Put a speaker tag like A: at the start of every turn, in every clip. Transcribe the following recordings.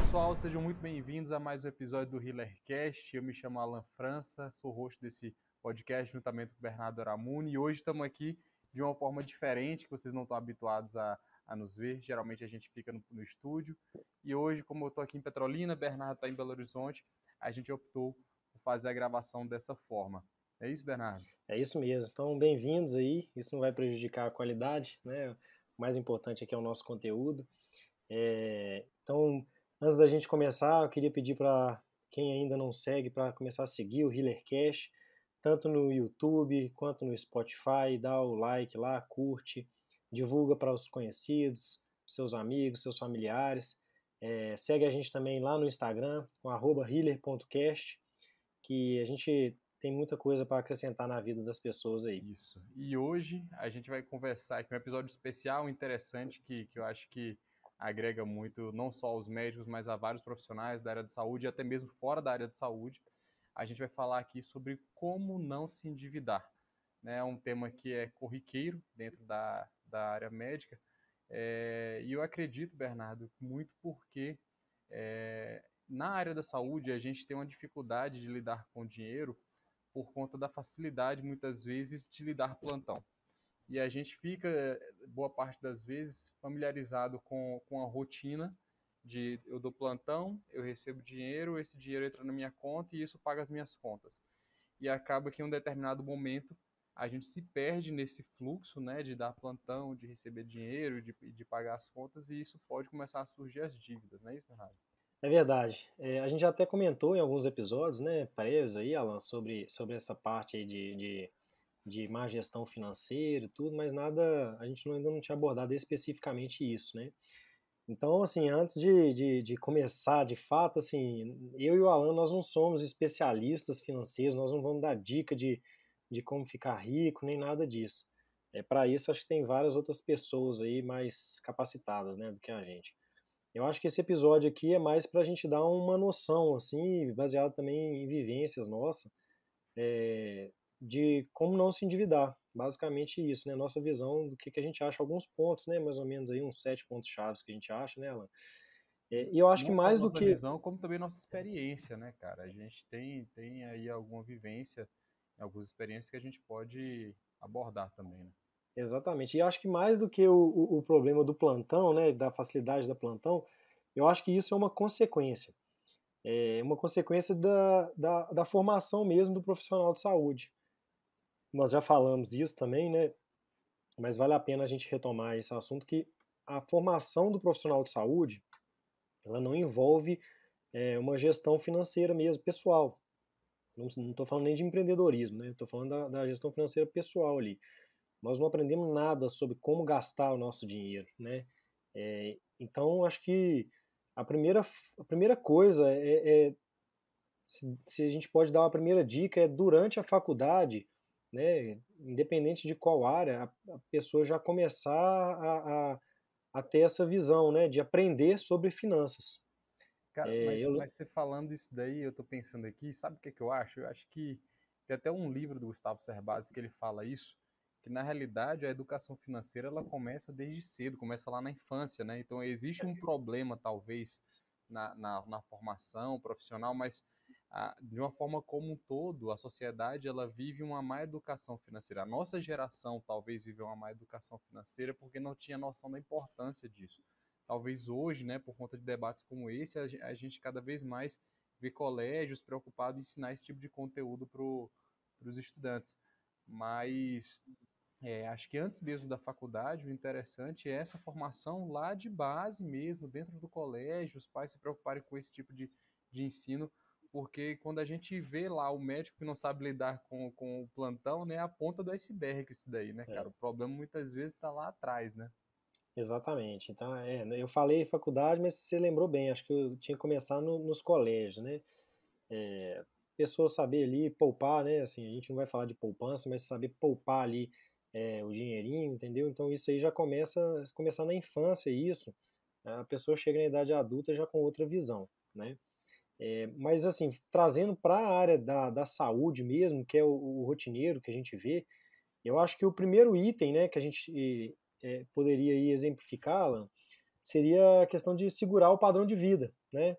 A: pessoal, sejam muito bem-vindos a mais um episódio do HealerCast. Eu me chamo Alan França, sou host desse podcast juntamente com o Bernardo Aramuni e hoje estamos aqui de uma forma diferente, que vocês não estão habituados a nos ver. Geralmente a gente fica no estúdio e hoje, como eu estou aqui em Petrolina, Bernardo está em Belo Horizonte, a gente optou por fazer a gravação dessa forma. É isso, Bernardo?
B: É isso mesmo. Então, bem-vindos aí. Isso não vai prejudicar a qualidade, né? O mais importante aqui é o nosso conteúdo. Então, antes da gente começar, eu queria pedir para quem ainda não segue, para começar a seguir o HealerCast, tanto no YouTube quanto no Spotify. Dá o like lá, curte, divulga para os conhecidos, seus amigos, seus familiares. Segue a gente também lá no Instagram, com @healer.cast, que a gente tem muita coisa para acrescentar na vida das pessoas aí.
A: Isso. E hoje a gente vai conversar aqui um episódio especial, interessante, que eu acho que agrega muito, não só aos médicos, mas a vários profissionais da área de saúde e até mesmo fora da área de saúde. A gente vai falar aqui sobre como não se endividar. É um tema que é corriqueiro dentro da área médica. E eu acredito, Bernardo, muito porque na área da saúde a gente tem uma dificuldade de lidar com dinheiro por conta da facilidade, muitas vezes, de lidar plantão. E a gente fica, boa parte das vezes, familiarizado com a rotina de eu dou plantão, eu recebo dinheiro, esse dinheiro entra na minha conta e isso paga as minhas contas. E acaba que em um determinado momento a gente se perde nesse fluxo, né, de dar plantão, de receber dinheiro, de pagar as contas, e isso pode começar a surgir as dívidas, não é isso, Bernardo?
B: É verdade. A gente até comentou em alguns episódios, né, prévios aí, Alan, sobre essa parte aí de má gestão financeira e tudo, mas nada, a gente ainda não tinha abordado especificamente isso, né? Então, assim, antes de começar de fato, assim, eu e o Alan, nós não somos especialistas financeiros, nós não vamos dar dica de como ficar rico, nem nada disso. Para isso, acho que tem várias outras pessoas aí mais capacitadas, né, do que a gente. Eu acho que esse episódio aqui é mais para a gente dar uma noção, assim, baseado também em vivências nossas, de como não se endividar. Basicamente isso, né? Nossa visão do que a gente acha, alguns pontos, né? Mais ou menos aí uns 7 pontos chaves que a gente acha, né, Alan? E eu acho que
A: Não só
B: mais do
A: nossa
B: que.
A: visão, como também nossa experiência, né, cara? A gente tem aí alguma vivência, algumas experiências que a gente pode abordar também, né?
B: Exatamente. E eu acho que mais do que o problema do plantão, né? Da facilidade da plantão, eu acho que isso é uma consequência. É uma consequência da formação mesmo do profissional de saúde. Nós já falamos isso também, né? Mas vale a pena a gente retomar esse assunto que a formação do profissional de saúde, ela não envolve uma gestão financeira mesmo, pessoal. Não estou falando nem de empreendedorismo, né? Estou falando da gestão financeira pessoal ali. Nós não aprendemos nada sobre como gastar o nosso dinheiro, né? Então, acho que a primeira coisa se a gente pode dar uma primeira dica, é durante a faculdade, né? Independente de qual área, a pessoa já começar a ter essa visão, né? De aprender sobre finanças.
A: Cara,
B: É, eu,
A: mas você falando isso daí, eu tô pensando aqui, sabe o que que eu acho? Eu acho que tem até um livro do Gustavo Cerbasi que ele fala isso, que na realidade a educação financeira ela começa desde cedo, começa lá na infância, né? Então existe um problema, talvez, na formação profissional, mas de uma forma como um todo, a sociedade ela vive uma má educação financeira. A nossa geração talvez vive uma má educação financeira porque não tinha noção da importância disso. Talvez hoje, né, por conta de debates como esse, a gente cada vez mais vê colégios preocupados em ensinar esse tipo de conteúdo para os estudantes. Mas acho que antes mesmo da faculdade, o interessante é essa formação lá de base mesmo, dentro do colégio, os pais se preocuparem com esse tipo de ensino, porque quando a gente vê lá o médico que não sabe lidar com o plantão, né, é a ponta do iceberg isso daí, né, cara?
B: é,
A: O problema muitas vezes está lá atrás, né?
B: exatamente. Então, eu falei faculdade, mas você lembrou bem. Acho que eu tinha que começar nos colégios, né? Pessoa saber ali poupar, né? Assim, a gente não vai falar de poupança, mas saber poupar ali o dinheirinho, entendeu? Então isso aí já começar na infância isso, a pessoa chega na idade adulta já com outra visão, né? Mas assim, trazendo para a área da saúde mesmo, que é o rotineiro que a gente vê, eu acho que o primeiro item, né, que a gente poderia aí exemplificar, Alan, seria a questão de segurar o padrão de vida, né?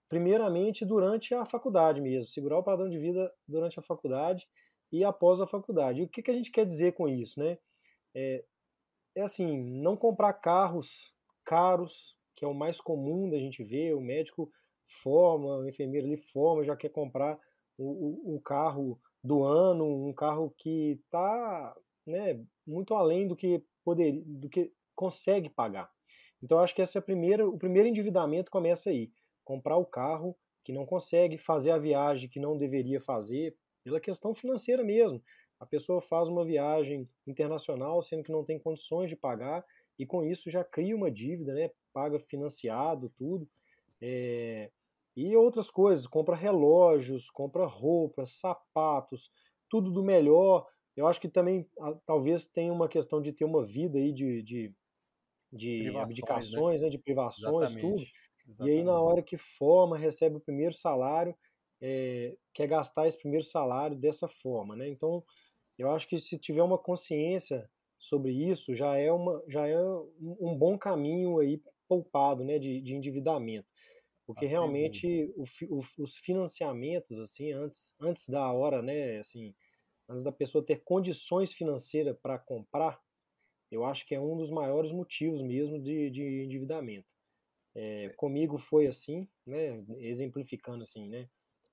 B: Primeiramente durante a faculdade mesmo, segurar o padrão de vida durante a faculdade e após a faculdade. E o que que a gente quer dizer com isso, né? É, é assim, não comprar carros caros, que é o mais comum da gente ver, o médico forma, o enfermeiro ali forma, já quer comprar o carro do ano, um carro que está, né, muito além do que poderia, do que consegue pagar. Então eu acho que essa é o primeiro endividamento começa aí, comprar o carro que não consegue, fazer a viagem que não deveria fazer, pela questão financeira mesmo. A pessoa faz uma viagem internacional sendo que não tem condições de pagar e com isso já cria uma dívida, né? Paga financiado, tudo. É, e outras coisas, compra relógios, compra roupas, sapatos, tudo do melhor. Eu acho que também talvez tenha uma questão de ter uma vida aí de
A: Privações, né?
B: abdicações, né? De privações, tudo.
A: Exatamente.
B: E aí na
A: Exatamente.
B: hora que forma, recebe o primeiro salário, quer gastar esse primeiro salário dessa forma, né? Então eu acho que se tiver uma consciência sobre isso, já é um bom caminho aí poupado, né, de endividamento.
A: Ah,
B: Porque
A: sem dúvidas.
B: realmente os financiamentos, assim, antes da hora, né, assim, antes da pessoa ter condições financeiras para comprar, eu acho que é um dos maiores motivos mesmo de endividamento. Comigo foi assim, né, exemplificando assim, né,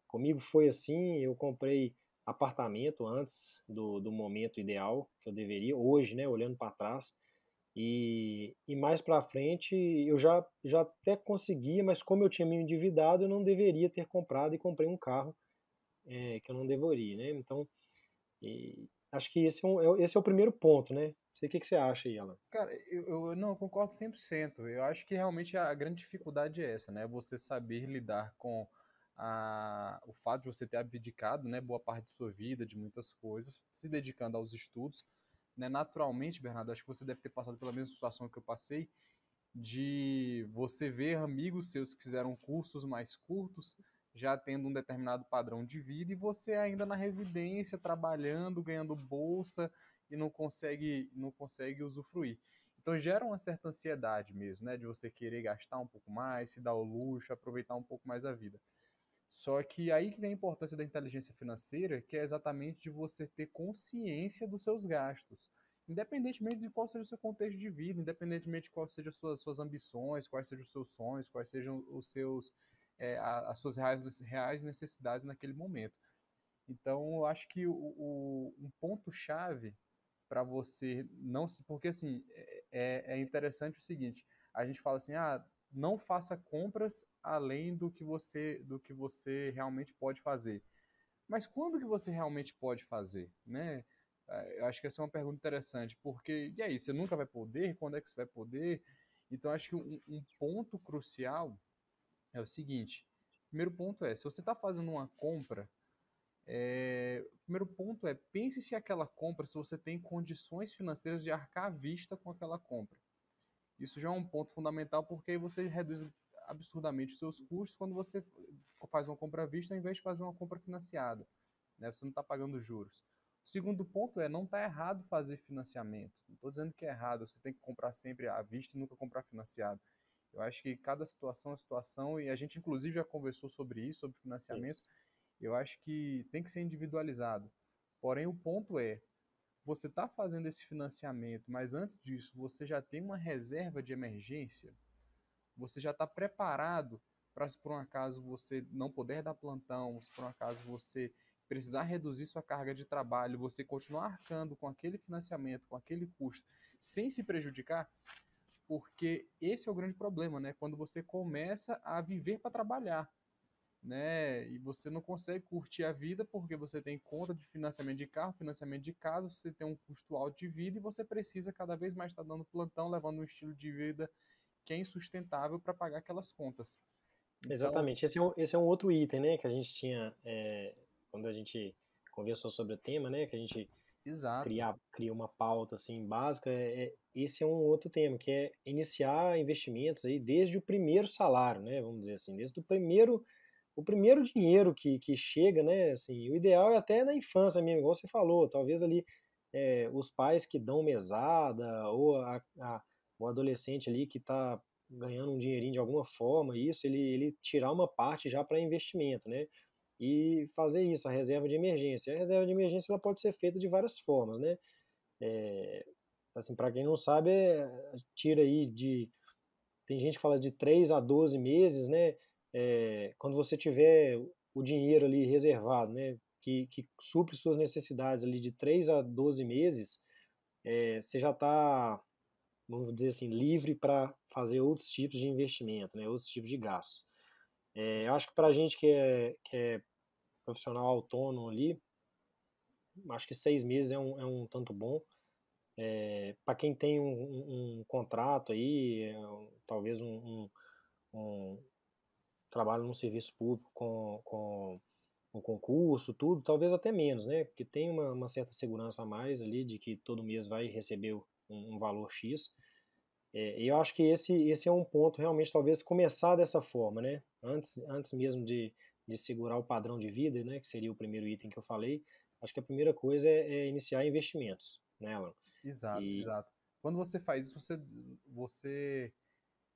B: comigo foi assim, eu comprei apartamento antes do momento ideal que eu deveria, hoje, né, olhando para trás, e mais para frente eu já até conseguia, mas como eu tinha me endividado, eu não deveria ter comprado e comprei um carro que eu não deveria, né? Então, acho que esse é o primeiro ponto, né? Não sei o que que você acha aí, Alan.
A: Cara, eu não eu concordo 100%. Eu acho que realmente a grande dificuldade é essa, né? Você saber lidar com o fato de você ter abdicado, né, boa parte de sua vida, de muitas coisas, se dedicando aos estudos, né? Naturalmente, Bernardo, acho que você deve ter passado pela mesma situação que eu passei, de você ver amigos seus que fizeram cursos mais curtos, já tendo um determinado padrão de vida, e você ainda na residência, trabalhando, ganhando bolsa, e não consegue usufruir. Então gera uma certa ansiedade mesmo, né? De você querer gastar um pouco mais, se dar o luxo, aproveitar um pouco mais a vida. Só que aí que vem a importância da inteligência financeira, que é exatamente de você ter consciência dos seus gastos. Independentemente de qual seja o seu contexto de vida, independentemente de quais sejam as suas ambições, quais sejam os seus sonhos, quais sejam as suas reais necessidades naquele momento. Então, eu acho que um ponto-chave para você não se. Porque, assim, é interessante o seguinte: a gente fala assim, não faça compras além do que você realmente pode fazer. Mas quando que você realmente pode fazer, né? Eu acho que essa é uma pergunta interessante, porque, e aí, você nunca vai poder? Quando é que você vai poder? Então, acho que um ponto crucial é o seguinte: primeiro ponto é, se você está fazendo uma compra, o primeiro ponto é, pense se aquela compra, se você tem condições financeiras de arcar à vista com aquela compra. Isso já é um ponto fundamental, porque aí você reduz absurdamente os seus custos quando você faz uma compra à vista ao invés de fazer uma compra financiada, né? Você não está pagando juros. O segundo ponto é, não está errado fazer financiamento. Não estou dizendo que é errado, você tem que comprar sempre à vista e nunca comprar financiado. Eu acho que cada situação é situação, e a gente inclusive já conversou sobre isso, sobre financiamento.
B: Isso.
A: Eu acho que tem que ser individualizado. Porém, o ponto é, você está fazendo esse financiamento, mas antes disso, você já tem uma reserva de emergência? Você já está preparado para, se por um acaso você não puder dar plantão, se por um acaso você precisar reduzir sua carga de trabalho, você continuar arcando com aquele financiamento, com aquele custo, sem se prejudicar? Porque esse é o grande problema, né? Quando você começa a viver para trabalhar, né? E você não consegue curtir a vida porque você tem conta de financiamento de carro, financiamento de casa, você tem um custo alto de vida e você precisa cada vez mais estar dando plantão, levando um estilo de vida que é insustentável para pagar aquelas contas. Então,
B: Exatamente. Esse é um outro item, né, que a gente tinha quando a gente conversou sobre o tema, né, que a gente
A: exato.
B: cria uma pauta assim básica. Esse é um outro tema, que é iniciar investimentos aí desde o primeiro salário, né, vamos dizer assim, desde o primeiro dinheiro que chega, né, assim, o ideal é até na infância mesmo, igual você falou, talvez ali os pais que dão mesada ou o adolescente ali que está ganhando um dinheirinho de alguma forma, isso, ele tirar uma parte já para investimento, né? E fazer isso, a reserva de emergência. A reserva de emergência ela pode ser feita de várias formas, né? É, assim, para quem não sabe, tira aí tem gente que fala de 3 a 12 meses, né? Quando você tiver o dinheiro ali reservado, né? Que supre suas necessidades ali de 3 a 12 meses, você já está, vamos dizer assim, livre para fazer outros tipos de investimento, né? Outros tipos de gastos. Eu acho que para a gente que é profissional autônomo ali, acho que 6 meses é um tanto bom. Para quem tem um contrato aí, talvez um trabalho num serviço público com um concurso, tudo, talvez até menos, né? Porque tem uma certa segurança a mais ali de que todo mês vai receber um valor X. E eu acho que esse é um ponto realmente, talvez começar dessa forma, né? Antes mesmo de segurar o padrão de vida, né? Que seria o primeiro item que eu falei. Acho que a primeira coisa é iniciar investimentos, né, Alan?
A: Exato,
B: E
A: exato. Quando você faz isso, você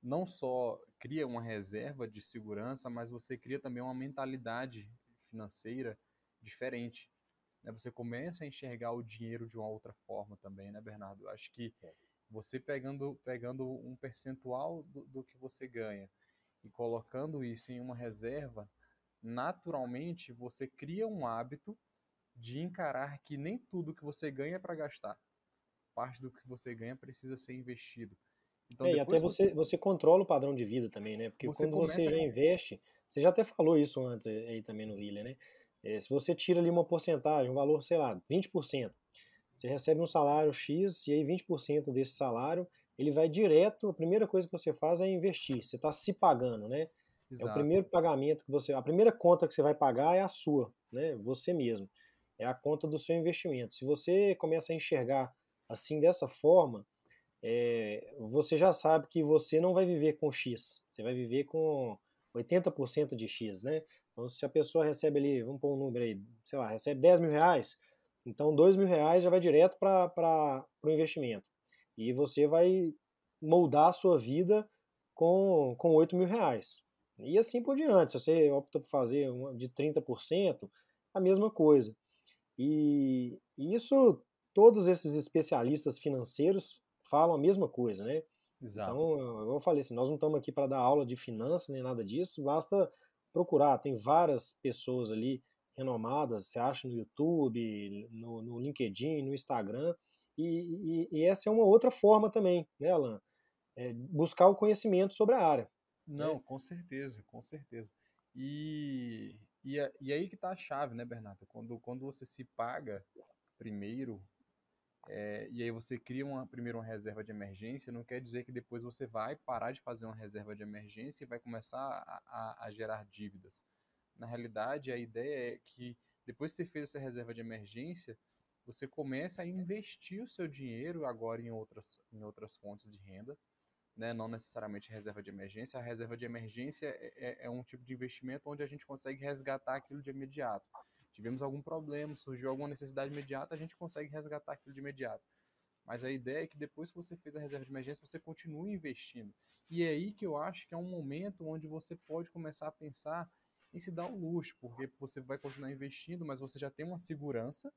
A: não só cria uma reserva de segurança, mas você cria também uma mentalidade financeira diferente, né? Você começa a enxergar o dinheiro de uma outra forma também, né, Bernardo? Eu acho que você pegando um percentual do que você ganha e colocando isso em uma reserva, naturalmente você cria um hábito de encarar que nem tudo que você ganha é para gastar. Parte do que você ganha precisa ser investido. Então,
B: e até
A: depois que você,
B: você controla o padrão de vida também, né? Porque
A: você
B: quando você
A: começa
B: já investe, você já até falou isso antes aí também no Willer, né? Se você tira ali uma porcentagem, um valor, sei lá, 20%, você recebe um salário X e aí 20% desse salário, ele vai direto, a primeira coisa que você faz é investir, você está se pagando, né? É o
A: exato.
B: primeiro pagamento que você, a primeira conta que você vai pagar é a sua, né? Você mesmo. É a conta do seu investimento. Se você começa a enxergar assim dessa forma, você já sabe que você não vai viver com X, você vai viver com 80% de X, né? Então, se a pessoa recebe ali, vamos pôr um número aí, sei lá, recebe 10 mil reais, então 2 mil reais já vai direto para o investimento. E você vai moldar a sua vida com 8 mil reais. E assim por diante. Se você opta por fazer uma de 30%, a mesma coisa. E isso, todos esses especialistas financeiros falam a mesma coisa, né?
A: Exato.
B: Então, eu falei assim, nós não estamos aqui para dar aula de finanças nem nada disso, basta procurar, tem várias pessoas ali renomadas, você acha no YouTube, no LinkedIn, no Instagram, e essa é uma outra forma também, né, Alan? Buscar o conhecimento sobre a área,
A: Não,
B: né?
A: com certeza, com certeza. E aí que tá a chave, né, Bernardo? Quando você se paga primeiro, e aí você cria primeiro uma reserva de emergência, não quer dizer que depois você vai parar de fazer uma reserva de emergência e vai começar a gerar dívidas. Na realidade, a ideia é que depois que você fez essa reserva de emergência, você começa a investir o seu dinheiro agora em outras fontes de renda, né? Não necessariamente reserva de emergência. A reserva de emergência é um tipo de investimento onde a gente consegue resgatar aquilo de imediato. Tivemos algum problema, surgiu alguma necessidade imediata, a gente consegue resgatar aquilo de imediato. Mas a ideia é que depois que você fez a reserva de emergência, você continue investindo. E é aí que eu acho que é um momento onde você pode começar a pensar em se dar o luxo, porque você vai continuar investindo, mas você já tem uma segurança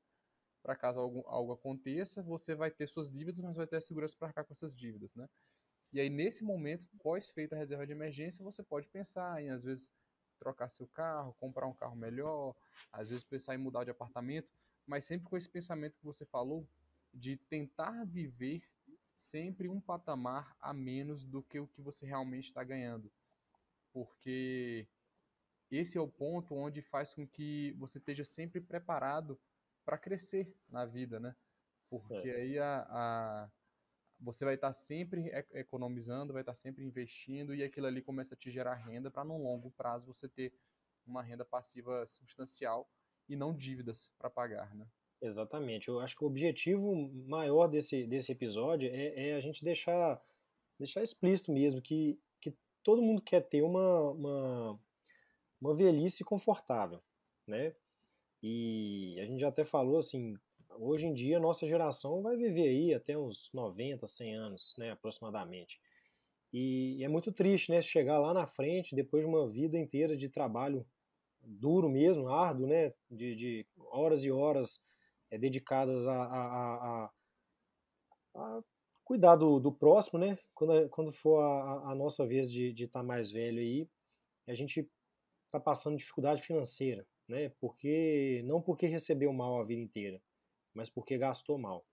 A: para caso algo aconteça, você vai ter suas dívidas, mas vai ter a segurança para arcar com essas dívidas, né? E aí, nesse momento, pós feita a reserva de emergência, você pode pensar em, às vezes, trocar seu carro, comprar um carro melhor, às vezes pensar em mudar de apartamento, mas sempre com esse pensamento que você falou, de tentar viver sempre um patamar a menos do que o que você realmente está ganhando. Porque esse é o ponto onde faz com que você esteja sempre preparado para crescer na vida, né? Porque
B: É,
A: aí você vai estar sempre economizando, vai estar sempre investindo e aquilo ali começa a te gerar renda para, num longo prazo, você ter uma renda passiva substancial e não dívidas para pagar, né?
B: exatamente. Eu acho que o objetivo maior desse episódio é a gente deixar explícito mesmo que todo mundo quer ter uma velhice confortável, né? E a gente já até falou assim, Hoje em dia, a nossa geração vai viver aí até uns 90, 100 anos, né, aproximadamente. E é muito triste, né, chegar lá na frente, depois de uma vida inteira de trabalho duro mesmo, árduo, né, de horas e horas dedicadas a cuidar do próximo, né, quando for a nossa vez de estar mais velho aí, a gente está passando dificuldade financeira, né, não porque recebeu mal a vida inteira, mas porque gastou mal.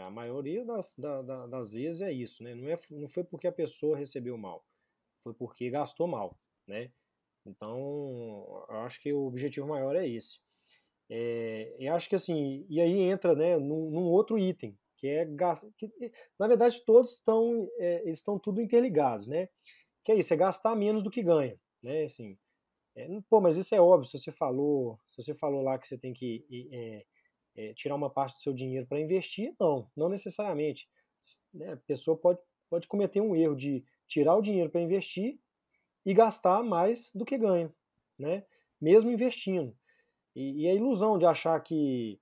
B: A maioria das vezes é isso, né? Não foi porque a pessoa recebeu mal, foi porque gastou mal, né? Então, eu acho que o objetivo maior é esse. Eu acho que assim, e aí entra, né, num outro item, que é gastar. Na verdade, todos eles estão tudo interligados, né? Que é isso, é gastar menos do que ganha, né? Assim, pô, mas isso é óbvio. Se você falou lá que você tem que tirar uma parte do seu dinheiro para investir, não necessariamente. Né? A pessoa pode cometer um erro de tirar o dinheiro para investir e gastar mais do que ganha, né? Mesmo investindo. E a ilusão de achar que,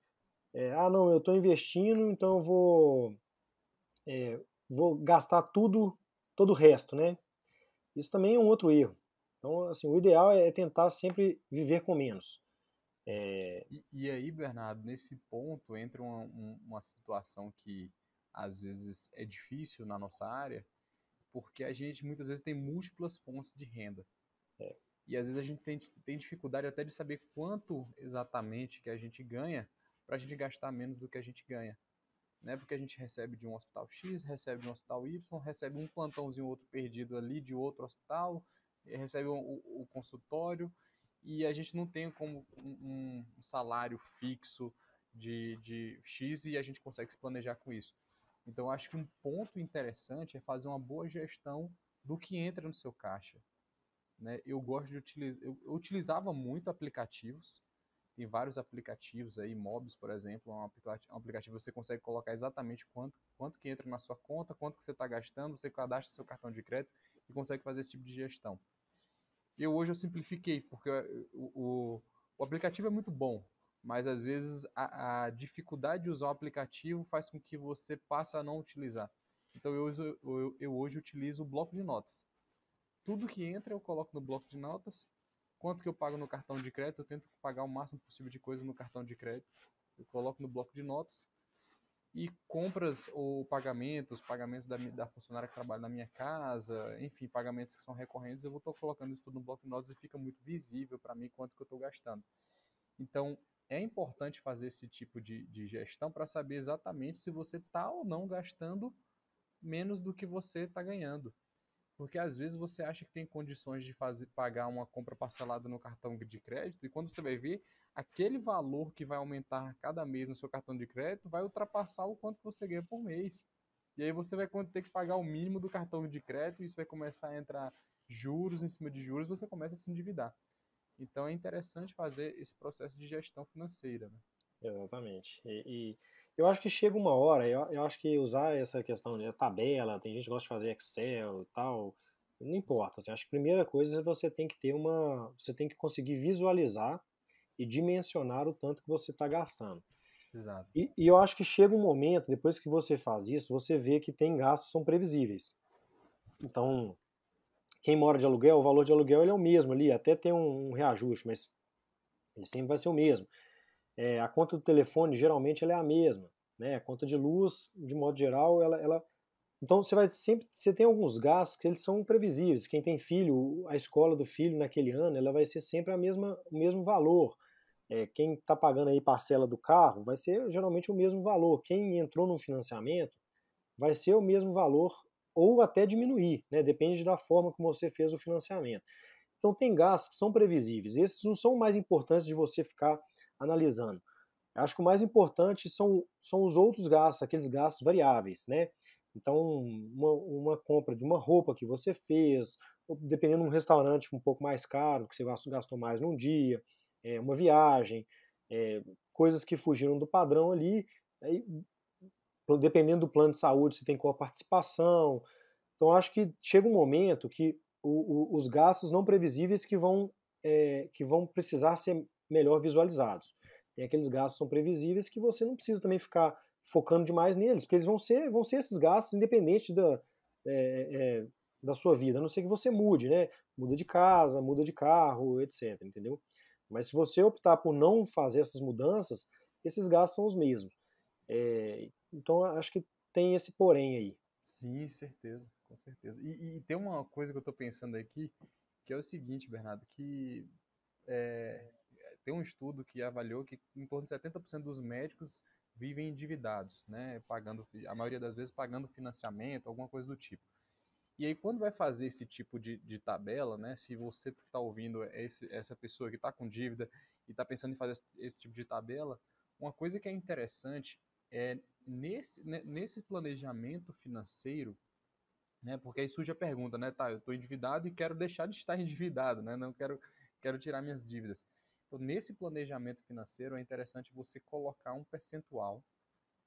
B: não, eu estou investindo, então eu vou gastar tudo, todo o resto, né? Isso também é um outro erro. Então, assim, o ideal é tentar sempre viver com menos.
A: E aí, Bernardo, nesse ponto entra uma situação que às vezes é difícil na nossa área, porque a gente muitas vezes tem múltiplas fontes de renda. E às vezes a gente tem dificuldade até de saber quanto exatamente que a gente ganha para a gente gastar menos do que a gente ganha. Né? Porque a gente recebe de um hospital X, recebe de um hospital Y, recebe um plantãozinho outro perdido ali de outro hospital, recebe o consultório, e a gente não tem como um salário fixo de X e a gente consegue se planejar com isso. Então, acho que um ponto interessante é fazer uma boa gestão do que entra no seu caixa. Né? Eu gosto de utilizar, eu utilizava muito aplicativos. Tem vários aplicativos aí, Mobs, por exemplo, um aplicativo que você consegue colocar exatamente quanto que entra na sua conta, quanto que você está gastando, você cadastra seu cartão de crédito e consegue fazer esse tipo de gestão. Hoje eu simplifiquei, porque o aplicativo é muito bom, mas às vezes a dificuldade de usar o aplicativo faz com que você passe a não utilizar. Então eu hoje utilizo o bloco de notas. Tudo que entra eu coloco no bloco de notas. Quanto que eu pago no cartão de crédito, eu tento pagar o máximo possível de coisa no cartão de crédito. Eu coloco no bloco de notas. E compras ou pagamentos da funcionária que trabalha na minha casa, enfim, pagamentos que são recorrentes, eu vou estar colocando isso tudo no bloco de notas e fica muito visível para mim quanto que eu estou gastando. Então, é importante fazer esse tipo de gestão para saber exatamente se você está ou não gastando menos do que você está ganhando. Porque às vezes você acha que tem condições de pagar uma compra parcelada no cartão de crédito e quando você vai ver, aquele valor que vai aumentar cada mês no seu cartão de crédito vai ultrapassar o quanto você ganha por mês. E aí você vai ter que pagar o mínimo do cartão de crédito e isso vai começar a entrar juros em cima de juros, você começa a se endividar. Então é interessante fazer esse processo de gestão financeira. Né?
B: Exatamente. E eu acho que chega uma hora, eu acho que usar essa questão de tabela, tem gente que gosta de fazer Excel e tal, não importa. Assim, acho que a primeira coisa é você tem que você tem que conseguir visualizar e dimensionar o tanto que você está gastando.
A: Exato.
B: E eu acho que chega um momento, depois que você faz isso, você vê que tem gastos que são previsíveis. Então, quem mora de aluguel, o valor de aluguel ele é o mesmo ali, até tem um reajuste, mas ele sempre vai ser o mesmo. A conta do telefone geralmente ela é a mesma, né? A conta de luz, de modo geral, então você tem alguns gastos que eles são previsíveis. Quem tem filho, a escola do filho naquele ano, ela vai ser sempre o mesmo valor. Quem está pagando aí parcela do carro vai ser geralmente o mesmo valor. Quem entrou no financiamento vai ser o mesmo valor ou até diminuir, né? Depende da forma como você fez o financiamento. Então tem gastos que são previsíveis. Esses não são mais importantes de você ficar analisando. Eu acho que o mais importante são os outros gastos, aqueles gastos variáveis, né? Então, uma compra de uma roupa que você fez, ou dependendo de um restaurante um pouco mais caro, que você gastou mais num dia, uma viagem, coisas que fugiram do padrão ali, aí, dependendo do plano de saúde, você tem coparticipação. Então, acho que chega um momento que os gastos não previsíveis que vão precisar ser melhor visualizados. Tem aqueles gastos que são previsíveis que você não precisa também ficar focando demais neles, porque eles vão ser esses gastos independente da sua vida, a não ser que você mude, né? Muda de casa, muda de carro, etc, entendeu? Mas se você optar por não fazer essas mudanças, esses gastos são os mesmos. Então, acho que tem esse porém aí.
A: Sim, certeza, com certeza. E tem uma coisa que eu estou pensando aqui, que é o seguinte, Bernardo, que é, tem um estudo que avaliou que em torno de 70% dos médicos vivem endividados, né? Pagando, a maioria das vezes pagando financiamento, alguma coisa do tipo. E aí, quando vai fazer esse tipo de tabela, né? Se você está ouvindo essa pessoa que está com dívida e está pensando em fazer esse tipo de tabela, uma coisa que é interessante é nesse planejamento financeiro, né? Porque aí surge a pergunta, né? Tá, eu estou endividado e quero deixar de estar endividado, né? Não quero tirar minhas dívidas. Então, nesse planejamento financeiro, é interessante você colocar um percentual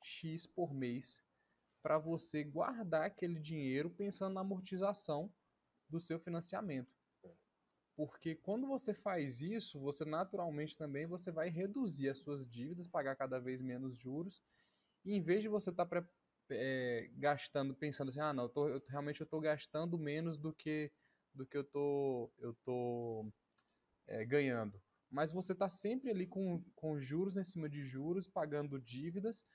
A: X por mês para você guardar aquele dinheiro pensando na amortização do seu financiamento. Porque quando você faz isso, você naturalmente também você vai reduzir as suas dívidas, pagar cada vez menos juros, e em vez de você estar gastando, pensando assim, ah, não, realmente eu estou gastando menos do que eu tô ganhando. Mas você está sempre ali com juros em cima de juros, pagando dívidas,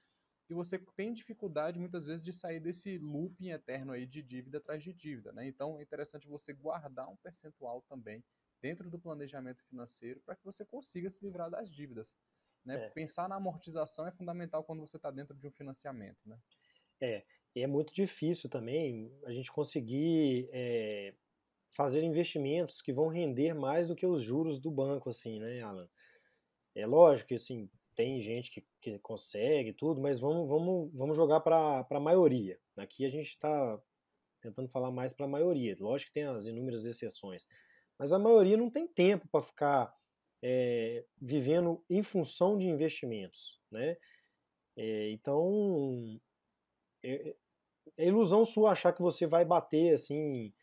A: e você tem dificuldade muitas vezes de sair desse looping eterno aí de dívida atrás de dívida, né? Então é interessante você guardar um percentual também dentro do planejamento financeiro para que você consiga se livrar das dívidas, né?
B: É,
A: Pensar na amortização é fundamental quando você está dentro de um financiamento, né?
B: é, e é muito difícil também a gente conseguir fazer investimentos que vão render mais do que os juros do banco, assim, né, Alan? É lógico que, assim, tem gente que consegue tudo, mas vamos jogar para a maioria. Aqui a gente está tentando falar mais para a maioria. Lógico que tem as inúmeras exceções, mas a maioria não tem tempo para ficar vivendo em função de investimentos, né? Então, é, é ilusão sua achar que você vai bater assim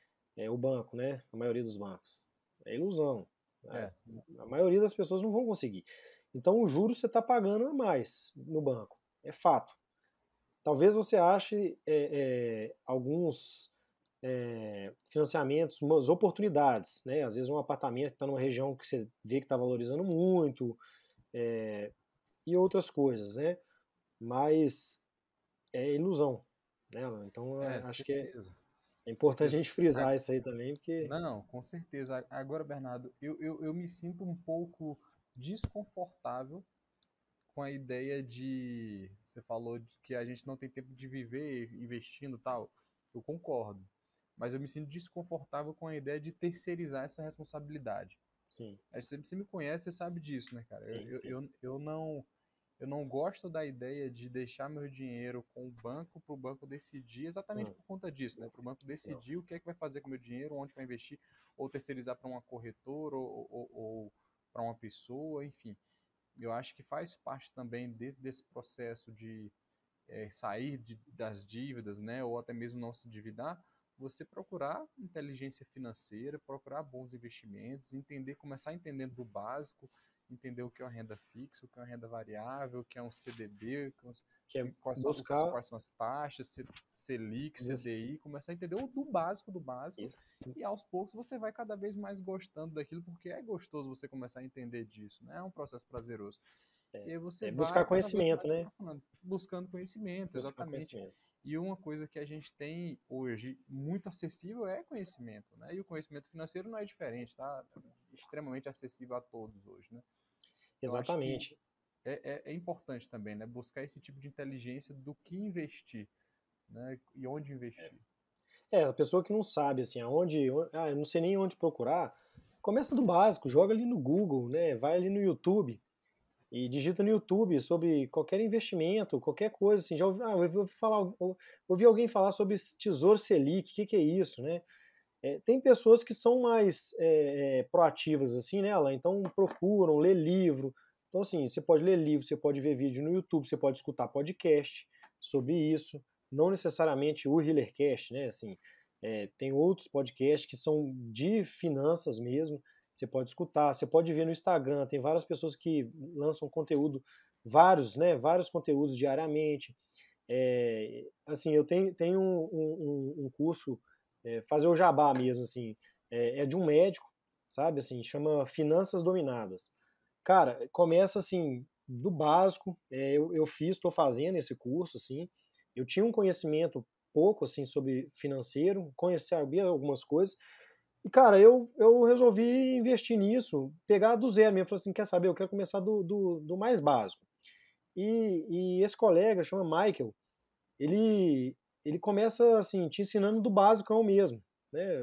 B: o banco, né? A maioria dos bancos. É ilusão.
A: É,
B: A maioria das pessoas não vão conseguir. Então, o juro você está pagando a mais no banco. É fato. Talvez você ache alguns financiamentos, umas oportunidades, né? Às vezes um apartamento que está numa região que você vê que está valorizando muito e outras coisas, né? Mas é ilusão, né? Então acho que
A: certeza.
B: é importante a
A: Certeza.
B: gente frisar isso aí também, porque
A: Não, com certeza. Agora, Bernardo, eu me sinto um pouco desconfortável com a ideia de. Você falou que a gente não tem tempo de viver investindo e tal. Eu concordo. Mas eu me sinto desconfortável com a ideia de terceirizar essa responsabilidade.
B: sim,
A: Você me conhece, você sabe disso, né, cara?
B: sim, sim.
A: Eu não gosto da ideia de deixar meu dinheiro com o banco para o banco decidir exatamente
B: Não,
A: por conta disso, né? Para o banco
B: não.
A: decidir o que é que vai fazer com o meu dinheiro, onde vai investir, ou terceirizar para uma corretora ou para uma pessoa, enfim. Eu acho que faz parte também desse processo de sair das dívidas, né? Ou até mesmo não se endividar, você procurar inteligência financeira, procurar bons investimentos, começar entendendo do básico, entender o que é uma renda fixa, o que é uma renda variável, o que é um CDB,
B: Que é
A: quais são as taxas, Selic,
B: bus-
A: CDI, começar a entender o do básico,
B: isso.
A: e aos poucos você vai cada vez mais gostando daquilo, porque é gostoso você começar a entender disso, né? É um processo prazeroso. E aí você
B: Buscar
A: vai cada vez
B: conhecimento,
A: mais
B: né?
A: aprofundando, buscando conhecimento,
B: Buscar
A: exatamente.
B: conhecimento.
A: E uma coisa que a gente tem hoje muito acessível é conhecimento, né? E o conhecimento financeiro não é diferente, tá? Extremamente acessível a todos hoje, né? Então acho que
B: Exatamente.
A: é importante também, né? Buscar esse tipo de inteligência do que investir, né? E onde investir.
B: A pessoa que não sabe assim, eu não sei nem onde procurar, começa do básico, joga ali no Google, né? Vai ali no YouTube e digita no YouTube sobre qualquer investimento, qualquer coisa assim. Ouvi alguém falar sobre Tesouro Selic, o que é isso, né? Tem pessoas que são mais proativas assim, né, Alan? Então procuram ler livro. Então assim, você pode ler livro, você pode ver vídeo no YouTube, você pode escutar podcast sobre isso. Não necessariamente o HealerCast, né? Assim, tem outros podcasts que são de finanças mesmo. você pode escutar, você pode ver no Instagram, tem várias pessoas que lançam conteúdo, vários, né, vários conteúdos diariamente. Assim, eu tenho um curso, fazer o jabá mesmo, assim, é de um médico, sabe, assim, chama Finanças Dominadas. Cara, começa assim, do básico, eu fiz, estou fazendo esse curso, assim, eu tinha um conhecimento pouco, assim, sobre financeiro, sabia algumas coisas, e, cara, eu resolvi investir nisso, pegar do zero mesmo, falei assim, quer saber, eu quero começar do mais básico. E esse colega, chama Michael, ele, ele começa, assim, te ensinando do básico mesmo, né,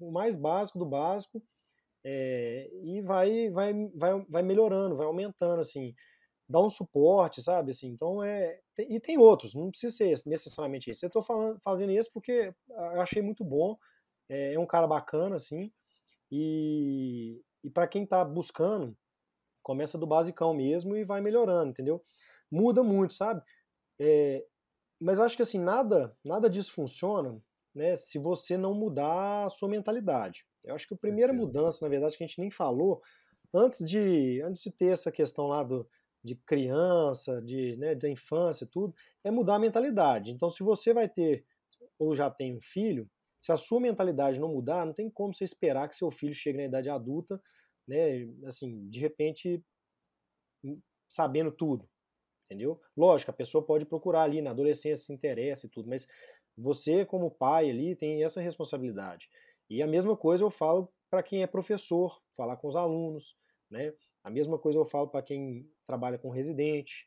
B: o mais básico do básico, e vai melhorando, vai aumentando, assim, dá um suporte, sabe, assim, então e tem outros, não precisa ser necessariamente esse. Eu estou fazendo esse porque eu achei muito bom, é um cara bacana, assim, e para quem está buscando, começa do basicão mesmo e vai melhorando, entendeu? Muda muito, sabe? É, mas eu acho que assim, nada disso funciona, né, se você não mudar a sua mentalidade. Eu acho que a primeira
A: Certeza.
B: mudança, na verdade, que a gente nem falou, antes de ter essa questão lá de criança, né, da infância e tudo, é mudar a mentalidade. Então, se você vai ter ou já tem um filho, se a sua mentalidade não mudar, não tem como você esperar que seu filho chegue na idade adulta, né, assim, de repente, sabendo tudo, entendeu? Lógico, a pessoa pode procurar ali na adolescência, se interessa e tudo, mas você, como pai ali, tem essa responsabilidade. E a mesma coisa eu falo para quem é professor, falar com os alunos, né? A mesma coisa eu falo para quem trabalha com residente,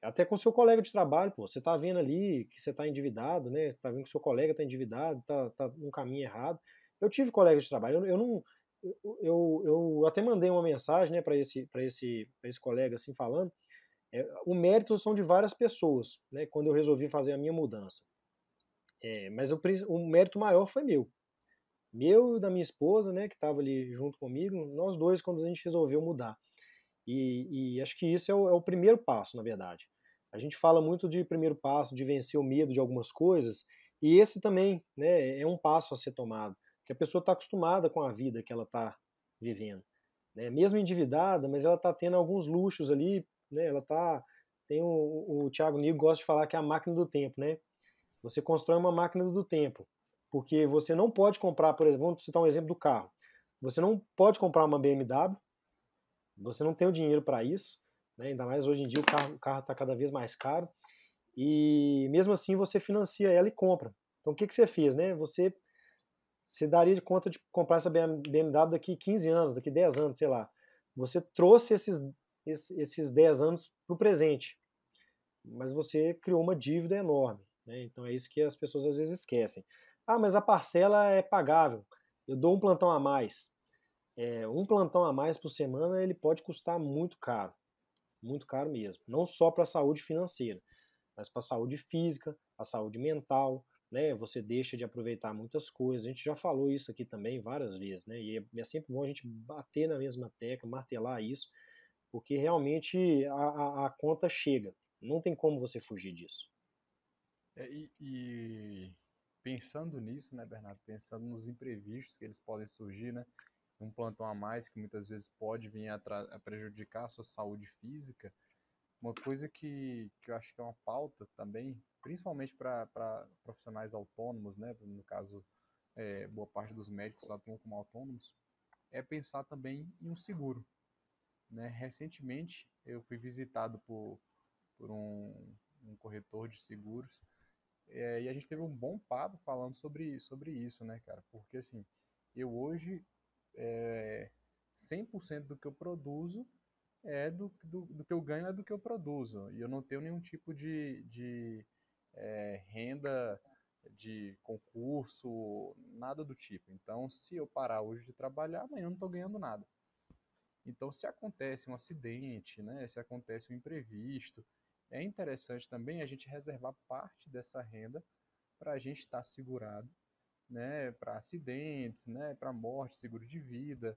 B: até com seu colega de trabalho, pô, você tá vendo ali que você tá endividado, né? Tá vendo que seu colega tá endividado, tá num caminho errado. Eu tive colega de trabalho, eu não, eu até mandei uma mensagem, né, para esse colega assim falando, o mérito são de várias pessoas, né, quando eu resolvi fazer a minha mudança. Mas o mérito maior foi meu e da minha esposa, né, que estava ali junto comigo, nós dois quando a gente resolveu mudar. E acho que isso é o primeiro passo, na verdade. A gente fala muito de primeiro passo, de vencer o medo de algumas coisas, e esse também, né, é um passo a ser tomado, que a pessoa está acostumada com a vida que ela está vivendo, né? Mesmo endividada, mas ela está tendo alguns luxos ali, né? Ela tem o Thiago Nigo gosta de falar que é a máquina do tempo, né? Você constrói uma máquina do tempo, porque você não pode comprar, por exemplo, vamos citar um exemplo do carro. Você não pode comprar uma BMW, você não tem o dinheiro para isso, né? Ainda mais hoje em dia o carro está cada vez mais caro, e mesmo assim você financia ela e compra. Então o que você fez, né? Você daria de conta de comprar essa BMW daqui 15 anos, daqui 10 anos, sei lá. Você trouxe esses 10 anos para o presente, mas você criou uma dívida enorme, né? Então é isso que as pessoas às vezes esquecem. Ah, mas a parcela é pagável, eu dou um plantão a mais. Um plantão a mais por semana ele pode custar muito caro mesmo. Não só para a saúde financeira, mas para a saúde física, a saúde mental, né? Você deixa de aproveitar muitas coisas. A gente já falou isso aqui também várias vezes, né? E é sempre bom a gente bater na mesma tecla, martelar isso, porque realmente a conta chega. Não tem como você fugir disso.
A: E pensando nisso, né, Bernardo, pensando nos imprevistos que eles podem surgir, né, um plantão a mais que muitas vezes pode vir a prejudicar a sua saúde física, uma coisa que eu acho que é uma pauta também, principalmente para profissionais autônomos, né, no caso, boa parte dos médicos atuam como autônomos, é pensar também em um seguro, né? Recentemente eu fui visitado por um corretor de seguros, e a gente teve um bom papo falando sobre isso, né, cara? Porque assim, eu hoje, é, 100% do que eu produzo do que eu ganho é do que eu produzo. E eu não tenho nenhum tipo de renda de concurso, nada do tipo. Então, se eu parar hoje de trabalhar, amanhã eu não estou ganhando nada. Então, se acontece um acidente, né, se acontece um imprevisto, é interessante também a gente reservar parte dessa renda para a gente estar segurado, né, para acidentes, né, para morte, seguro de vida,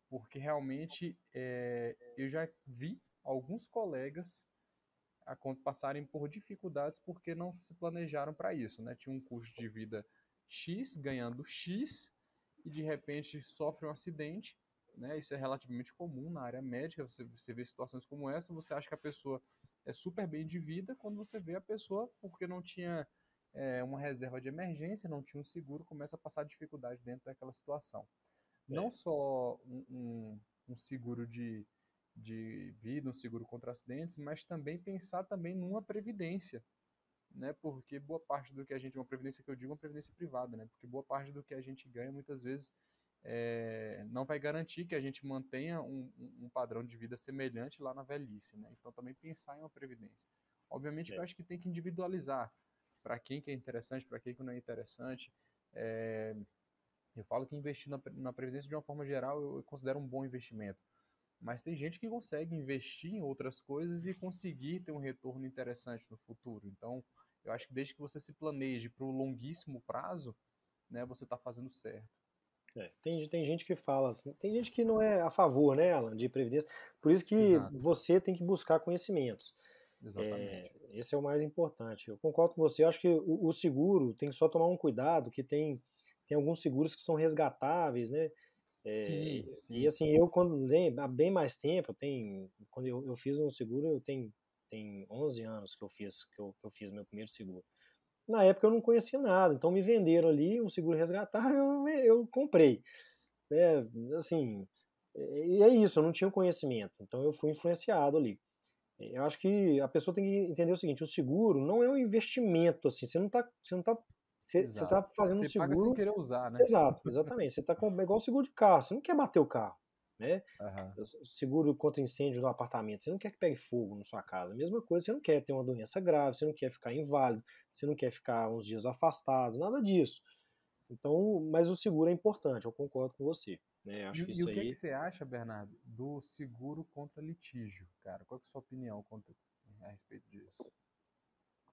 A: porque realmente eu já vi alguns colegas passarem por dificuldades porque não se planejaram para isso, né? Tinha um custo de vida X, ganhando X, e de repente sofre um acidente, né? Isso é relativamente comum na área médica, você vê situações como essa, você acha que a pessoa é super bem de vida, quando você vê a pessoa, porque não tinha uma reserva de emergência, não tinha um seguro, começa a passar dificuldade dentro daquela situação. Não
B: É,
A: só um seguro de vida, um seguro contra acidentes, mas também pensar também numa previdência, né? Porque boa parte do que a gente, uma previdência que eu digo, é uma previdência privada, né? Porque boa parte do que a gente ganha muitas vezes não vai garantir que a gente mantenha um padrão de vida semelhante lá na velhice, né? Então também pensar em uma previdência. Obviamente que eu
B: é.
A: acho que tem que individualizar para quem que é interessante, para quem que não é interessante. É, eu falo que investir na previdência de uma forma geral eu considero um bom investimento. Mas tem gente que consegue investir em outras coisas e conseguir ter um retorno interessante no futuro. Então, eu acho que desde que você se planeje para o longuíssimo prazo, né, você está fazendo certo.
B: Tem gente que fala assim, tem gente que não é a favor, né, Alan, de previdência. Por isso que
A: Exato,
B: você tem que buscar conhecimentos.
A: exatamente.
B: Esse é o mais importante. Eu concordo com você. Eu acho que o seguro tem que só tomar um cuidado, que tem alguns seguros que são resgatáveis, né? É,
A: Sim,
B: e
A: sim,
B: assim,
A: sim.
B: eu quando há bem mais tempo, quando eu fiz um seguro, tem 11 anos que eu fiz meu primeiro seguro. Na época eu não conhecia nada, então me venderam ali um seguro resgatável, eu comprei, né? Assim, e é isso, eu não tinha conhecimento, então eu fui influenciado ali. Eu acho que a pessoa tem que entender o seguinte, o seguro não é um investimento, assim, você tá
A: Exato.
B: fazendo um
A: Você paga sem
B: seguro.
A: querer usar, né?
B: Exato, exatamente. Você está é igual o seguro de carro, você não quer bater o carro, né?
A: Aham.
B: Seguro contra incêndio no apartamento, você não quer que pegue fogo na sua casa. Mesma coisa, você não quer ter uma doença grave, você não quer ficar inválido, você não quer ficar uns dias afastado, nada disso. Então, mas o seguro é importante, eu concordo com você, né?
A: E,
B: Acho que
A: e
B: isso
A: o que é que
B: aí,
A: você acha, Bernardo, do seguro contra litígio, cara? Qual que é a sua opinião a respeito disso?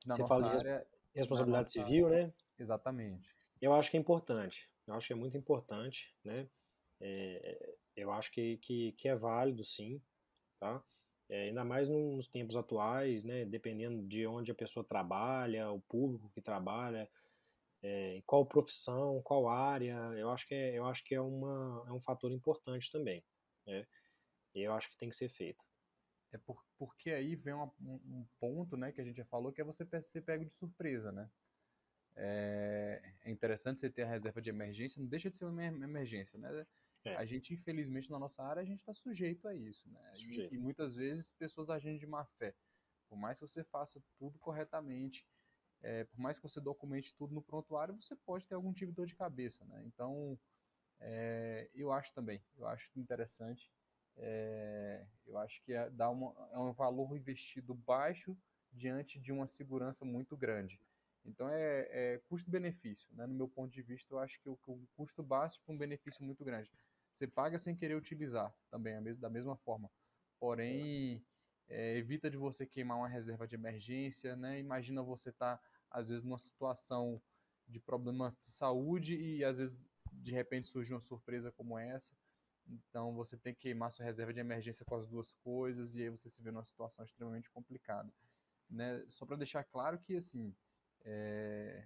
A: Na
B: você fala
A: nossa
B: de
A: área, na
B: responsabilidade
A: nossa,
B: civil, né?
A: exatamente.
B: Eu acho que é importante, eu acho que é muito importante, né? Eu acho que é válido, sim, tá? Ainda mais nos tempos atuais, né? Dependendo de onde a pessoa trabalha, o público que trabalha, qual profissão, qual área, eu acho que é um fator importante também, né? E eu acho que tem que ser feito.
A: Porque aí vem um ponto, né, que a gente já falou, que é você ser pego de surpresa, né? É interessante você ter a reserva de emergência, não deixa de ser uma emergência, né?
B: É,
A: A gente, infelizmente, na nossa área, a gente está sujeito a isso, né? E
B: sujeito.
A: muitas vezes pessoas agindo de má fé. Por mais que você faça tudo corretamente, por mais que você documente tudo no prontuário, você pode ter algum tipo de dor de cabeça, né? Então, eu acho também, eu acho interessante. Eu acho que é um valor investido baixo diante de uma segurança muito grande. Então é custo-benefício, né? No meu ponto de vista, eu acho que o custo baixo com um benefício muito grande. Você paga sem querer utilizar também, da mesma forma. Porém, evita de você queimar uma reserva de emergência, né? Imagina você estar, às vezes, numa situação de problema de saúde e, às vezes, de repente surge uma surpresa como essa. Então você tem que queimar sua reserva de emergência com as duas coisas e aí você se vê numa situação extremamente complicada, né? Só para deixar claro que assim, é,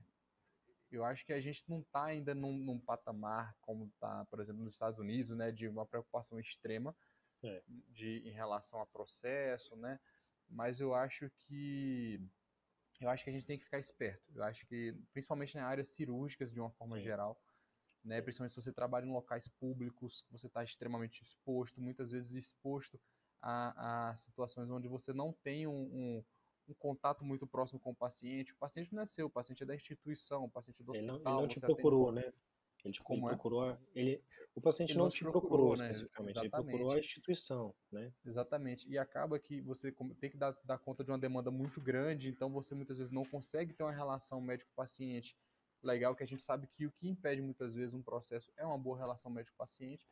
A: eu acho que a gente não está ainda num patamar como está, por exemplo, nos Estados Unidos, né, de uma preocupação extrema
B: É,
A: em relação a processo, né? Mas eu acho que a gente tem que ficar esperto. Eu acho que principalmente na área cirúrgicas de uma forma
B: sim,
A: geral, né?
B: sim.
A: Principalmente se você trabalha em locais públicos, você está extremamente exposto, muitas vezes exposto a situações onde você não tem um contato muito próximo com o paciente. O paciente não é seu, o paciente é da instituição, o paciente é do
B: Ele
A: hospital,
B: não te
A: você atende
B: procurou, né? Ele
A: como é?
B: procurou, o paciente
A: Ele
B: não
A: não te
B: te procurou
A: procurou, né?
B: especificamente, ele procurou a
A: Exatamente.
B: instituição, né?
A: Exatamente. E acaba que você tem que dar conta de uma demanda muito grande, então você muitas vezes não consegue ter uma relação médico-paciente legal, que a gente sabe que o que impede muitas vezes um processo é uma boa relação médico-paciente.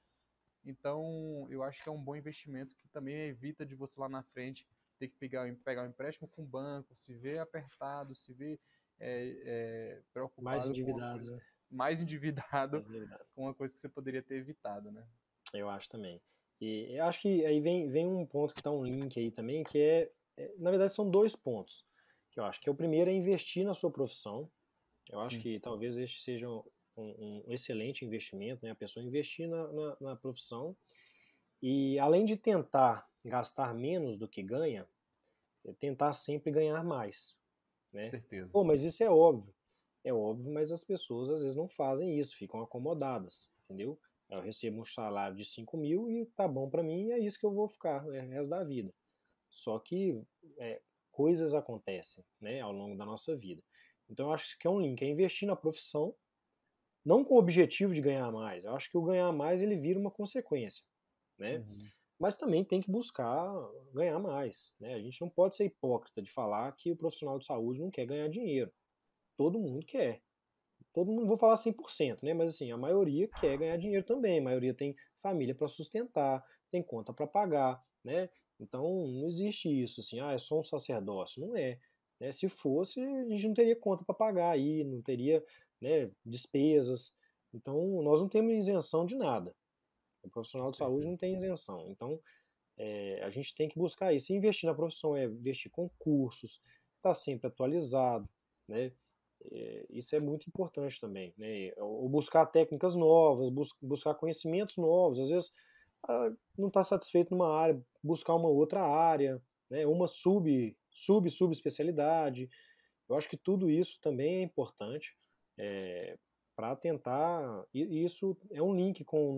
A: Então, eu acho que é um bom investimento que também evita de você lá na frente ter que pegar um empréstimo com o banco, se ver apertado, se ver
B: Mais
A: preocupado com uma
B: endividado,
A: coisa,
B: né?
A: mais endividado
B: Mais endividado.
A: com uma coisa que você poderia ter evitado, né?
B: Eu acho também. E eu acho que aí vem um ponto que está um link aí também, que na verdade são dois pontos, que eu acho que o primeiro é investir na sua profissão. Eu acho
A: Sim,
B: que talvez este seja um excelente investimento, né? A pessoa investir na profissão e, além de tentar gastar menos do que ganha, tentar sempre ganhar mais, né?
A: Certeza.
B: Pô, mas isso é óbvio. É óbvio, mas as pessoas às vezes não fazem isso, ficam acomodadas, entendeu? Eu recebo um salário de 5 mil e tá bom para mim e é isso que eu vou ficar, né, o resto da vida. Só que é, coisas acontecem, né, ao longo da nossa vida. Então eu acho que é um link, é investir na profissão, não com o objetivo de ganhar mais. Eu acho que o ganhar mais ele vira uma consequência, né?
A: Uhum.
B: Mas também tem que buscar ganhar mais, né? A gente não pode ser hipócrita de falar que o profissional de saúde não quer ganhar dinheiro. Todo mundo quer. Todo mundo, vou falar 100%, né? Mas assim, a maioria quer ganhar dinheiro também. A maioria tem família para sustentar, tem conta para pagar, né? Então não existe isso assim, é só um sacerdócio. Não é. Né? Se fosse, a gente não teria conta para pagar aí, não teria, né, despesas. Então nós não temos isenção de nada. O
A: Com
B: profissional de saúde não
A: certeza.
B: tem isenção. Então a gente tem que buscar isso. E investir na profissão é investir com cursos, estar sempre atualizado, né? Isso é muito importante também, né? Ou buscar técnicas novas, buscar conhecimentos novos. Às vezes não está satisfeito numa área, buscar uma outra área, né? Uma subespecialidade. Eu acho que tudo isso também é importante para tentar. E isso é um link com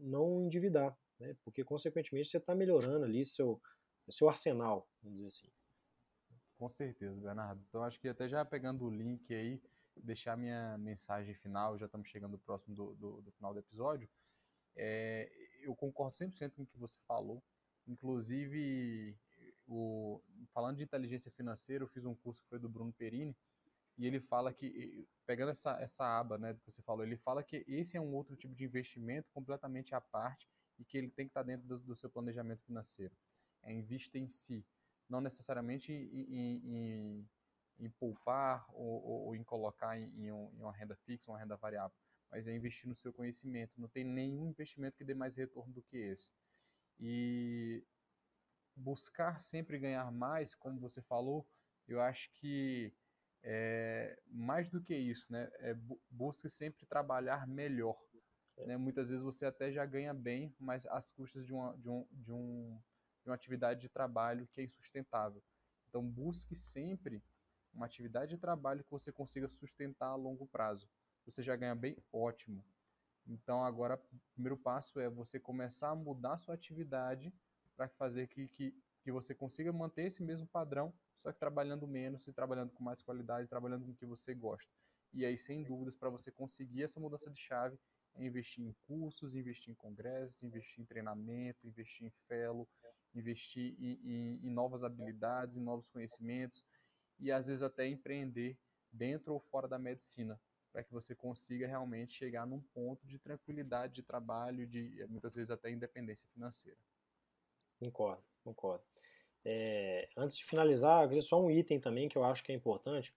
B: não endividar, né? Porque consequentemente você está melhorando ali seu arsenal, vamos dizer assim.
A: Com certeza, Bernardo. Então, acho que até já pegando o link aí, deixar minha mensagem final, já estamos chegando próximo do final do episódio. É, eu concordo 100% com o que você falou. Inclusive, falando de inteligência financeira, eu fiz um curso que foi do Bruno Perini, e ele fala que, pegando essa aba, né, que você falou, ele fala que esse é um outro tipo de investimento completamente à parte e que ele tem que estar dentro do seu planejamento financeiro. É invista em si, não necessariamente em poupar ou em colocar em uma renda fixa, uma renda variável, mas é investir no seu conhecimento. Não tem nenhum investimento que dê mais retorno do que esse. E buscar sempre ganhar mais, como você falou, eu acho que mais do que isso, né? Busque sempre trabalhar melhor. Né? Muitas vezes você até já ganha bem, mas às custas de uma atividade de trabalho que é insustentável. Então busque sempre uma atividade de trabalho que você consiga sustentar a longo prazo. Você já ganha bem, ótimo. Então agora o primeiro passo é você começar a mudar a sua atividade para fazer que você consiga manter esse mesmo padrão, só que trabalhando menos e trabalhando com mais qualidade, trabalhando com o que você gosta. E aí, sem dúvidas, para você conseguir essa mudança de chave, é investir em cursos, investir em congressos, investir em treinamento, investir em fellow, investir em novas habilidades, em novos conhecimentos e às vezes até empreender dentro ou fora da medicina, para que você consiga realmente chegar num ponto de tranquilidade de trabalho, de muitas vezes até independência financeira.
B: Concordo, concordo. Antes de finalizar, eu queria só um item também que eu acho que é importante,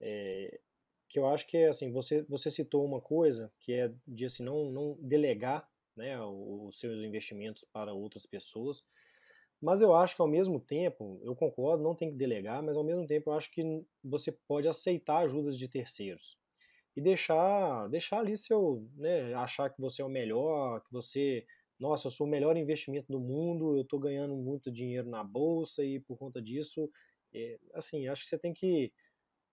B: é, que eu acho que é assim, você citou uma coisa que é de assim, não delegar, né, os seus investimentos para outras pessoas, mas eu acho que ao mesmo tempo, eu concordo, não tem que delegar, mas ao mesmo tempo eu acho que você pode aceitar ajudas de terceiros e deixar ali seu, né, achar que você é o melhor, que você, nossa, eu sou o melhor investimento do mundo, eu estou ganhando muito dinheiro na bolsa e por conta disso, assim, acho que você tem que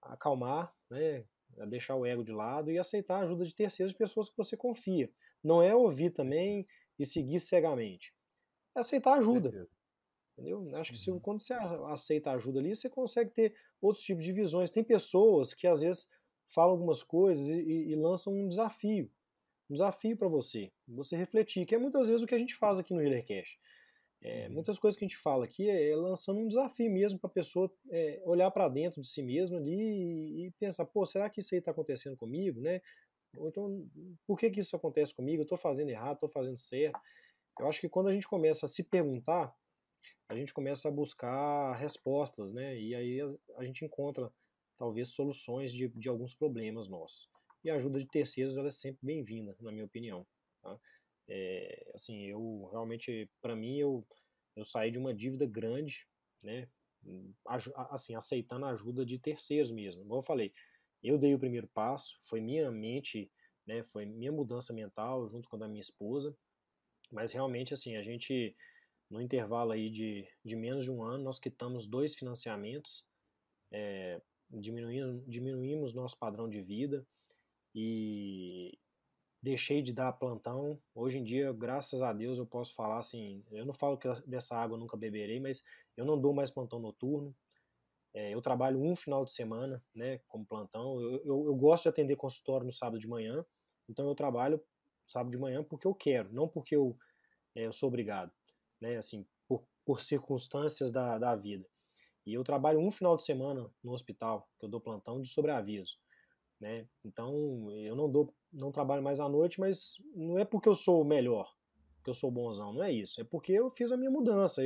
B: acalmar, né, deixar o ego de lado e aceitar a ajuda de terceiros, de pessoas que você confia. Não é ouvir também e seguir cegamente. É aceitar ajuda,
A: Certeza.
B: entendeu? Acho que
A: Uhum.
B: quando você aceita ajuda ali, você consegue ter outros tipos de visões. Tem pessoas que às vezes falam algumas coisas e lançam um desafio para você refletir, que é muitas vezes o que a gente faz aqui no HealerCast.
A: Uhum.
B: Muitas coisas que a gente fala aqui é lançando um desafio mesmo para a pessoa olhar para dentro de si mesma ali e pensar, pô, será que isso aí está acontecendo comigo, né? Ou então, por que que isso acontece comigo? Eu estou fazendo errado, estou fazendo certo? Eu acho que quando a gente começa a se perguntar, a gente começa a buscar respostas, né? E aí a gente encontra talvez soluções de alguns problemas nossos. E a ajuda de terceiros ela é sempre bem-vinda, na minha opinião. Tá? Assim, eu realmente, para mim, eu saí de uma dívida grande, né? Assim, aceitando a ajuda de terceiros mesmo. Como eu falei, eu dei o primeiro passo, foi minha mente, né? Foi minha mudança mental junto com a da minha esposa, mas realmente, assim, a gente, no intervalo aí de menos de um ano, nós quitamos 2 financiamentos, diminuímos nosso padrão de vida e deixei de dar plantão. Hoje em dia, graças a Deus, eu posso falar assim, eu não falo que dessa água eu nunca beberei, mas eu não dou mais plantão noturno. Eu trabalho um final de semana, né, como plantão. Eu gosto de atender consultório no sábado de manhã, então eu trabalho sábado de manhã porque eu quero, não porque eu sou obrigado, né, assim, por circunstâncias da vida. E eu trabalho um final de semana no hospital, que eu dou plantão de sobreaviso, né? Então eu não trabalho mais à noite, mas não é porque eu sou o melhor, porque eu sou bonzão, não é isso. É porque eu fiz a minha mudança.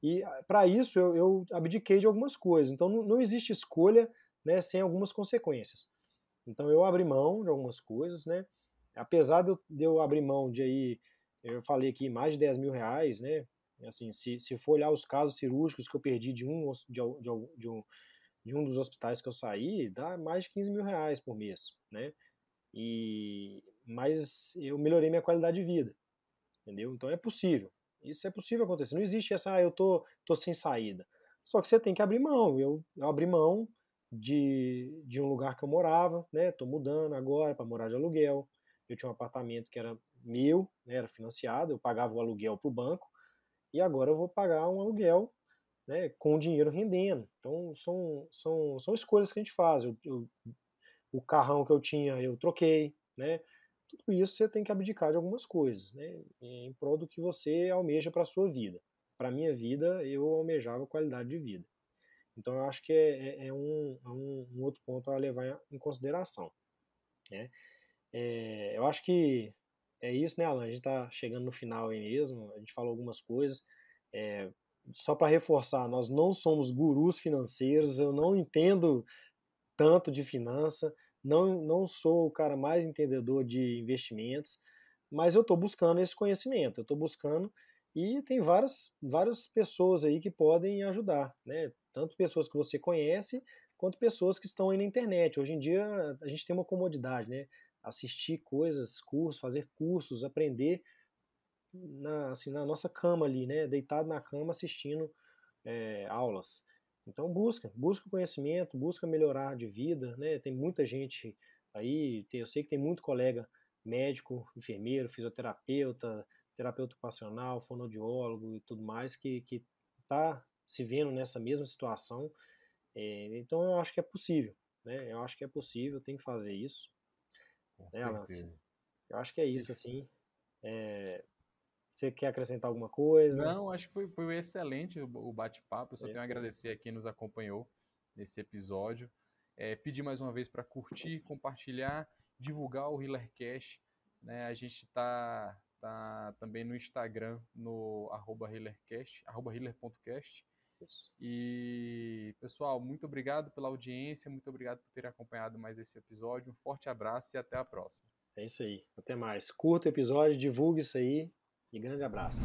B: E para isso eu abdiquei de algumas coisas. Então não existe escolha, né, sem algumas consequências. Então eu abri mão de algumas coisas, né? Apesar de eu abrir mão de aí, eu falei aqui mais de 10 mil reais, né? Assim, se for olhar os casos cirúrgicos que eu perdi de um dos hospitais que eu saí, dá mais de 15 mil reais por mês, né? Mas eu melhorei minha qualidade de vida, entendeu? Então é possível. Isso é possível acontecer. Não existe essa, eu tô sem saída. Só que você tem que abrir mão. Eu abri mão de um lugar que eu morava, né? Tô mudando agora para morar de aluguel. Eu tinha um apartamento que era meu, né? Era financiado, eu pagava o aluguel para o banco, e agora eu vou pagar um aluguel, né, com o dinheiro rendendo. Então são escolhas que a gente faz. O carrão que eu tinha eu troquei, né? Tudo isso você tem que abdicar de algumas coisas, né, em prol do que você almeja para a sua vida. Para a minha vida, eu almejava qualidade de vida. Então eu acho que é um outro ponto a levar em consideração, né? Eu acho que é isso, né, Alan? A gente está chegando no final aí mesmo, a gente falou algumas coisas. É, Só para reforçar, nós não somos gurus financeiros, eu não entendo tanto de finança, não sou o cara mais entendedor de investimentos, mas eu estou buscando esse conhecimento, eu estou buscando, e tem várias pessoas aí que podem ajudar, né? Tanto pessoas que você conhece, quanto pessoas que estão aí na internet. Hoje em dia a gente tem uma comodidade, né? Assistir coisas, cursos, fazer cursos, aprender assim, na nossa cama ali, né? Deitado na cama assistindo aulas. Então busca conhecimento, busca melhorar de vida, né? Tem muita gente aí, eu sei que tem muito colega médico, enfermeiro, fisioterapeuta, terapeuta ocupacional, fonoaudiólogo e tudo mais que está se vendo nessa mesma situação. Então eu acho que é possível, né? Eu acho que é possível, tem que fazer isso,
A: Com
B: né, Alan?
A: certeza.
B: Eu acho que é isso, assim. Você quer acrescentar alguma coisa?
A: Não, acho que foi excelente o bate-papo. Eu só
B: É
A: tenho a
B: isso aí.
A: agradecer a quem nos acompanhou nesse episódio. Pedir mais uma vez para curtir, compartilhar, divulgar o HealerCast, né? A gente tá também no Instagram, no @HealerCast, @healer.cast.
B: Isso.
A: E, pessoal, muito obrigado pela audiência, muito obrigado por terem acompanhado mais esse episódio. Um forte abraço e até a próxima.
B: É isso aí. Até mais. Curta o episódio, divulgue isso aí e grande abraço.